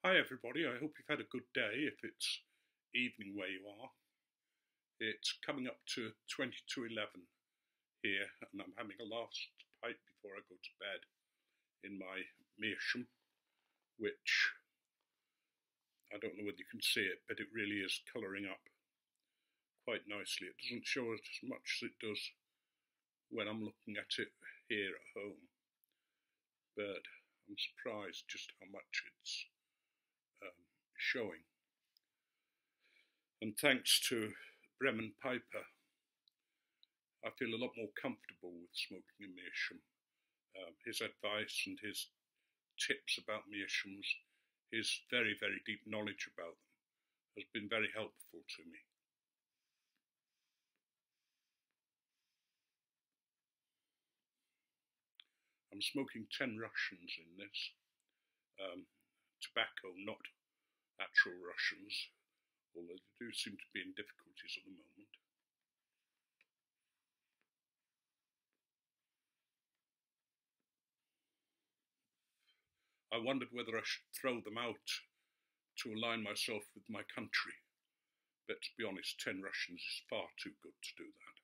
Hi everybody, I hope you've had a good day if it's evening where you are. It's coming up to 20 to 11 here and I'm having a last pipe before I go to bed in my meerschaum, which I don't know whether you can see it, but it really is colouring up quite nicely. It doesn't show as much as it does when I'm looking at it here at home, but I'm surprised just how much it's showing. And thanks to Bremen Piper, I feel a lot more comfortable with smoking a meerschaum. His advice and his tips about meerschaums, his very, very deep knowledge about them, has been very helpful to me. I'm smoking 10 Russians in this. Tobacco, not actual Russians, although they do seem to be in difficulties at the moment. I wondered whether I should throw them out to align myself with my country, but to be honest, 10 Russians is far too good to do that.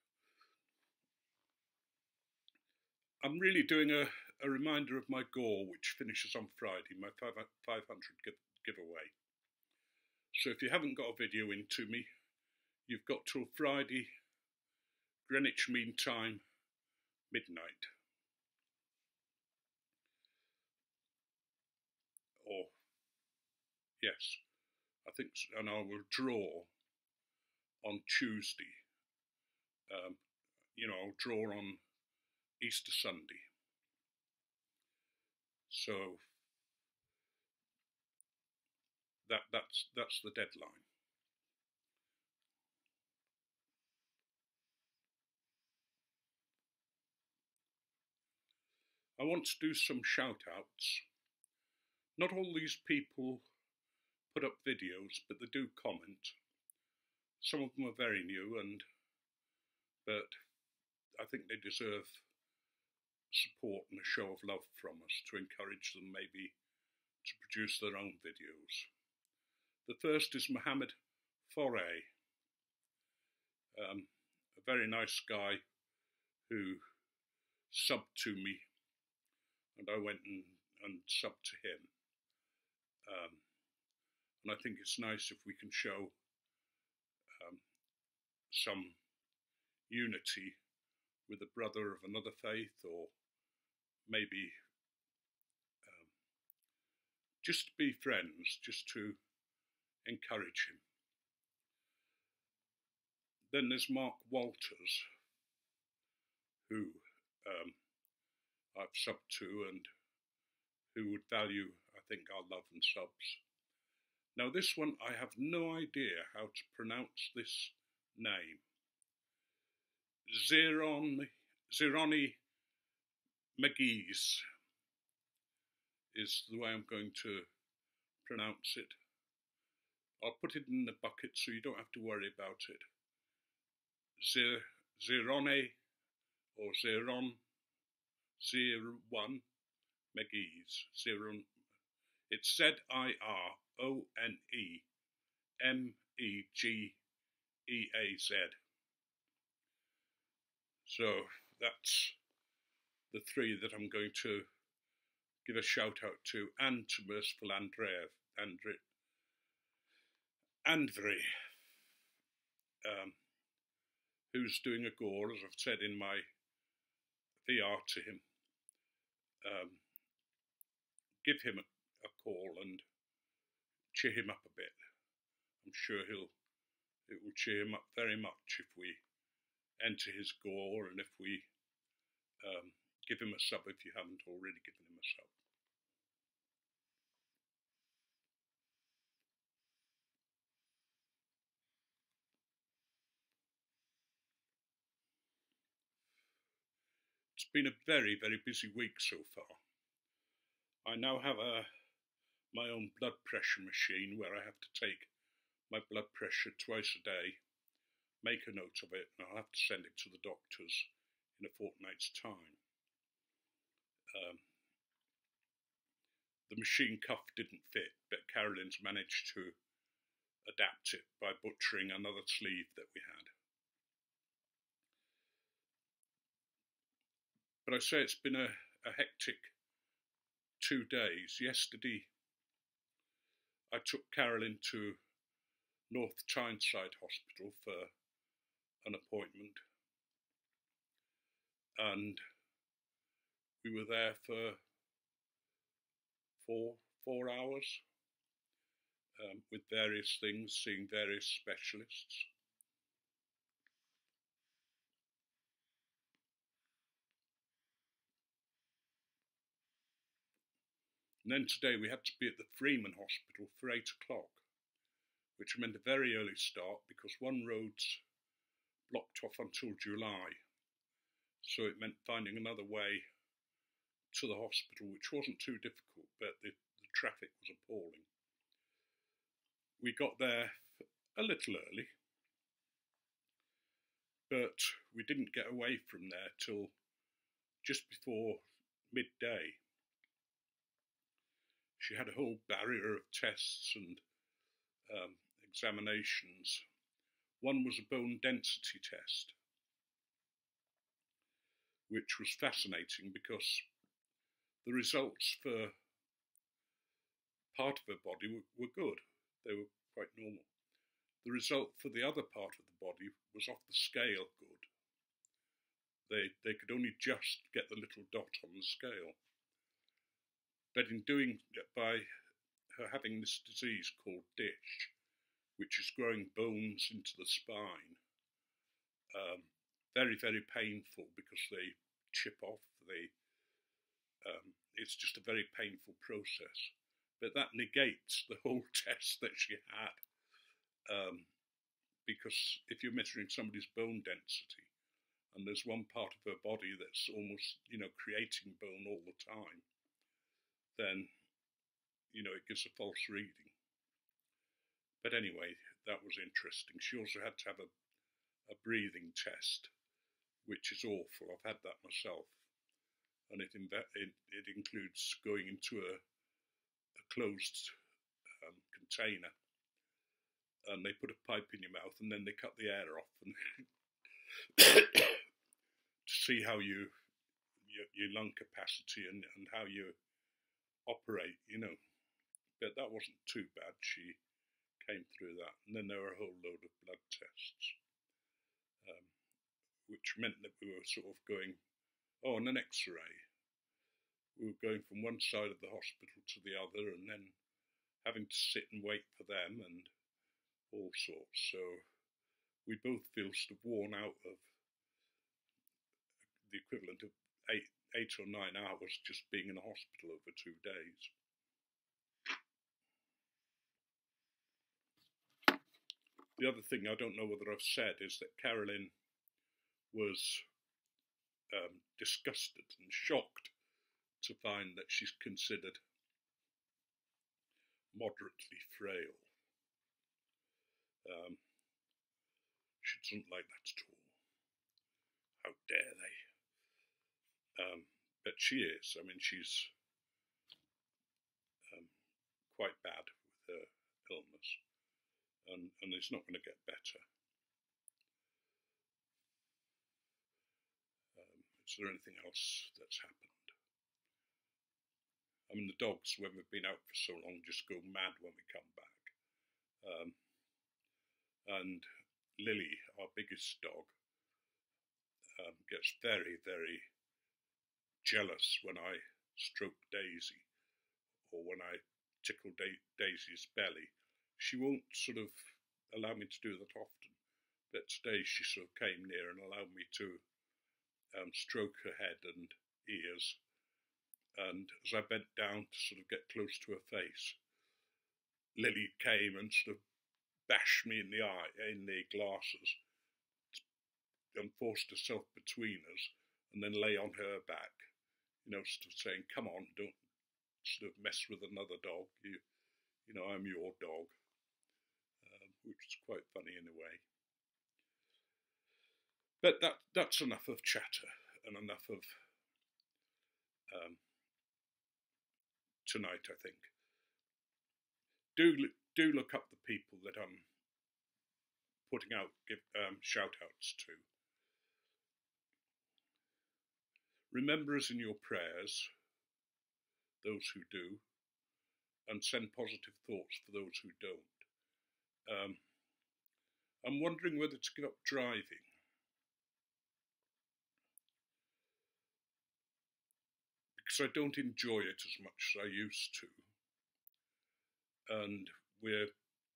I'm really doing a reminder of my GAW, which finishes on Friday, my 500 giveaway. So if you haven't got a video into me, you've got till Friday, Greenwich Mean Time, midnight. Or, yes, I think so, and I will draw on Tuesday. I'll draw on Easter Sunday. So that's the deadline. I want to do some shout-outs. Not all these people put up videos, but they do comment. Some of them are very new, but I think they deserve support and a show of love from us to encourage them maybe to produce their own videos. The first is Mohamed, Foreay, a very nice guy who subbed to me, and I went and subbed to him. And I think it's nice if we can show some unity with a brother of another faith, or maybe just to be friends, just to encourage him. Then there's Mark Walters, who I've subbed to and who would value, I think, our love and subs. Now this one, I have no idea how to pronounce this name. Zironemegeaz is the way I'm going to pronounce it. I'll put it in the bucket so you don't have to worry about it. Zirone or Ziron, Zironemegeaz. It's Zironemegeaz. So that's the three that I'm going to give a shout out to, and to Merciful Andre, who's doing a GAW, as I've said in my VR to him. Give him a call and cheer him up a bit. I'm sure it will cheer him up very much if we enter his GAW and if we give him a sub if you haven't already given him a sub. It's been a very, very busy week so far. I now have my own blood pressure machine where I have to take my blood pressure twice a day, make a note of it, and I'll have to send it to the doctors in a fortnight's time. the machine cuff didn't fit, but Carolyn's managed to adapt it by butchering another sleeve that we had. But I say it's been a hectic 2 days. Yesterday I took Carolyn to North Tyneside Hospital for an appointment, and we were there for four hours with various things, seeing various specialists. And then today we had to be at the Freeman Hospital for 8 o'clock, which meant a very early start because one road's blocked off until July. So it meant finding another way to the hospital, which wasn't too difficult, but the traffic was appalling. We got there a little early, but we didn't get away from there till just before midday. She had a whole barrier of tests and examinations. One was a bone density test, which was fascinating because the results for part of her body were good. They were quite normal. The result for the other part of the body was off the scale good. They could only just get the little dot on the scale. But in doing it, by her having this disease called dish, which is growing bones into the spine, very, very painful because they chip off. It's just a very painful process. But that negates the whole test that she had, because if you're measuring somebody's bone density, and there's one part of her body that's almost, creating bone all the time, then, it gives a false reading. But anyway, that was interesting. She also had to have a breathing test, which is awful. I've had that myself. And it includes going into a closed container, and they put a pipe in your mouth, and then they cut the air off, and to see how your lung capacity and how you operate, But that wasn't too bad. She came through that. And then there were a whole load of blood tests, which meant that we were sort of going, and an x-ray. We were going from one side of the hospital to the other, and then having to sit and wait for them and all sorts. So we both feel sort of worn out of the equivalent of 8 or 9 hours just being in a hospital over 2 days. The other thing I don't know whether I've said is that Carolyn was disgusted and shocked to find that she's considered moderately frail. She doesn't like that at all. How dare they? But she is. I mean, she's quite bad with her illness, and it's not going to get better. Is there anything else that's happened? I mean, the dogs, when we've been out for so long, just go mad when we come back. And Lily, our biggest dog, gets very, very jealous when I stroke Daisy or when I tickle Daisy's belly. She won't sort of allow me to do that often, but today she sort of came near and allowed me to stroke her head and ears. And as I bent down to sort of get close to her face, Lily came and sort of bashed me in the eye, in the glasses, and forced herself between us, and then lay on her back, sort of saying, "Come on, don't sort of mess with another dog. I'm your dog," which is quite funny in a way. But that's enough of chatter and enough of tonight, I think. Do look up the people that I'm putting out shout-outs to. Remember us in your prayers, those who do, and send positive thoughts for those who don't. I'm wondering whether to give up driving. Because I don't enjoy it as much as I used to. And we're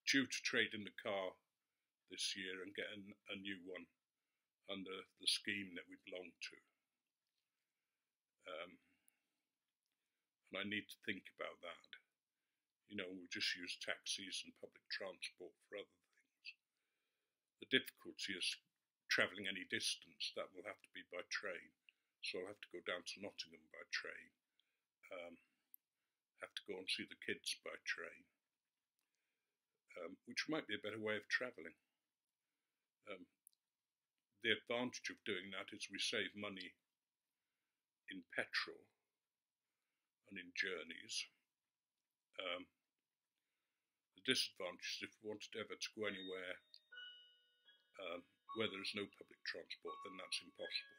due to trade in the car this year and get a new one under the scheme that we belong to. And I need to think about that. You know, we just use taxis and public transport for other things. The difficulty is travelling any distance. That will have to be by train. So I'll have to go down to Nottingham by train. Have to go and see the kids by train. Which might be a better way of travelling. The advantage of doing that is we save money in petrol and in journeys. The disadvantage is if we wanted ever to go anywhere where there is no public transport, then that's impossible.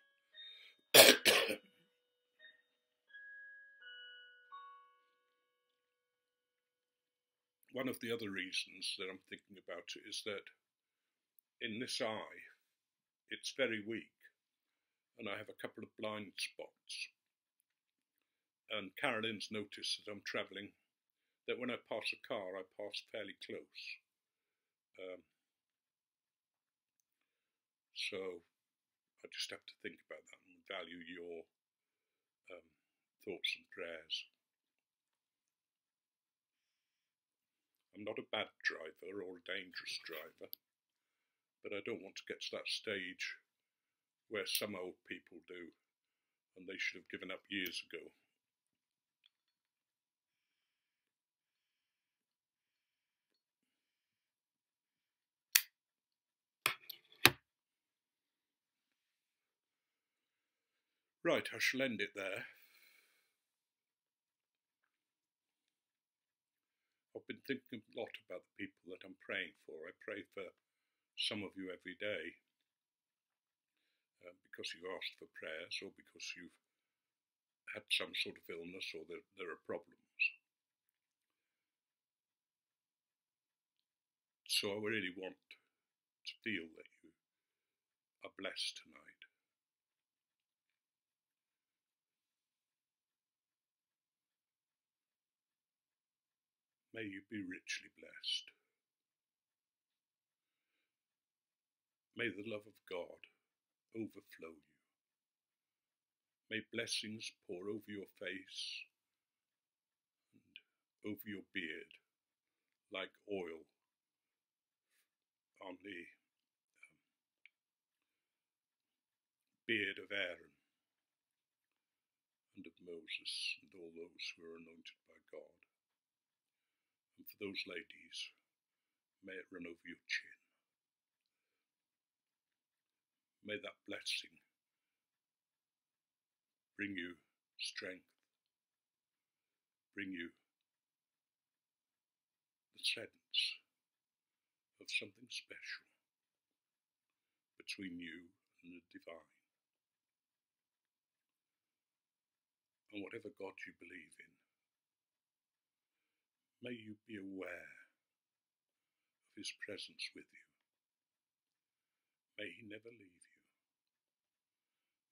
One of the other reasons that I'm thinking about it is that in this eye, it's very weak, and I have a couple of blind spots. And Caroline's noticed that I'm travelling, that when I pass a car, I pass fairly close. So I just have to think about that and value your thoughts and prayers. I'm not a bad driver or a dangerous driver, but I don't want to get to that stage where some old people do, and they should have given up years ago. Right, I shall end it there. I've been thinking a lot about the people that I'm praying for. I pray for some of you every day because you've asked for prayers or because you've had some sort of illness or there are problems. So I really want to feel that you are blessed tonight. May you be richly blessed. May the love of God overflow you. May blessings pour over your face and over your beard like oil on the beard of Aaron and of Moses and all those who are anointed by God. And for those ladies, may it run over your chin. May that blessing bring you strength, bring you the sense of something special between you and the divine. And whatever God you believe in, may you be aware of His presence with you. May He never leave you.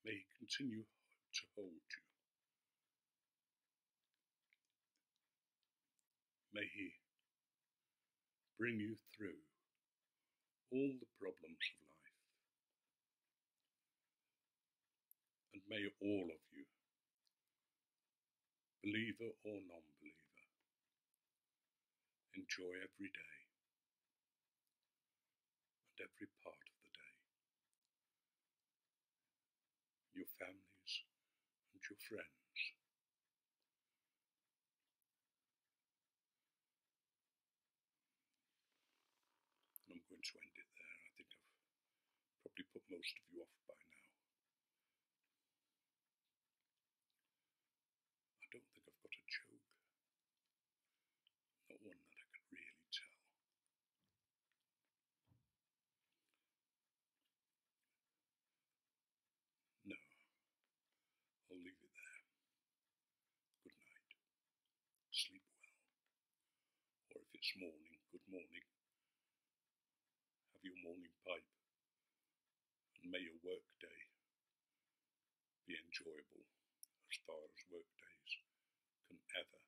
May He continue to hold you. May He bring you through all the problems of life. And may all of you, believer or non-believer, enjoy every day and every part of the day. Your families and your friends. And I'm going to end it there. I think I've probably put most of you off by now. I don't think I've got a joke. this morning, good morning. Have your morning pipe, and may your work day be enjoyable as far as work days can ever